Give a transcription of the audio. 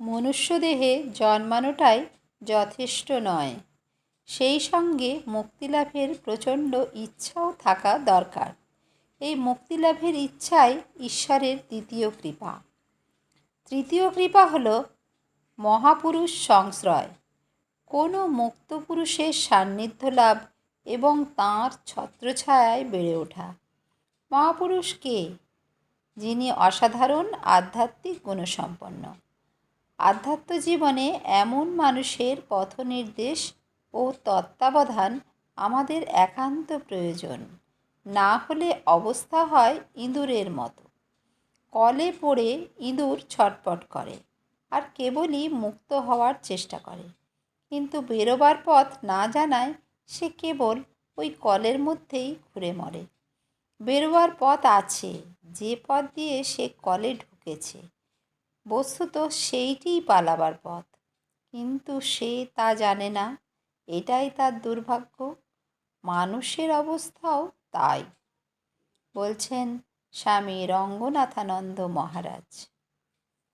মনুষ্যদেহে জন্মানোটাই যথেষ্ট নয়, সেই সঙ্গে মুক্তিলাভের প্রচণ্ড ইচ্ছাও থাকা দরকার। এই মুক্তিলাভের ইচ্ছাই ঈশ্বরের দ্বিতীয় কৃপা। তৃতীয় কৃপা হল মহাপুরুষ সংশ্রয়, কোনো মুক্ত পুরুষের সান্নিধ্য লাভ এবং তাঁর ছত্রছায়ায় বেড়ে ওঠা। মহাপুরুষ কে? যিনি অসাধারণ আধ্যাত্মিক গুণসম্পন্ন। আধ্যাত্ম জীবনে এমন মানুষের পথনির্দেশ ও তত্ত্বাবধান আমাদের একান্ত প্রয়োজন। না হলে অবস্থা হয় ইঁদুরের মতো। কলে পড়ে ইঁদুর ছটপট করে আর কেবলই মুক্ত হওয়ার চেষ্টা করে, কিন্তু বেরোবার পথ না জানায় সে কেবল ওই কলের মধ্যেই ঘুরে মরে। বেরোবার পথ আছে, যে পথ দিয়ে সে কলে ঢুকেছে, বস্তুত সেইটিই পালাবার পথ, কিন্তু সে তা জানে না। এটাই তার দুর্ভাগ্য। মানুষের অবস্থাও তাই, বলছেন স্বামী রঙ্গনাথানন্দ মহারাজ।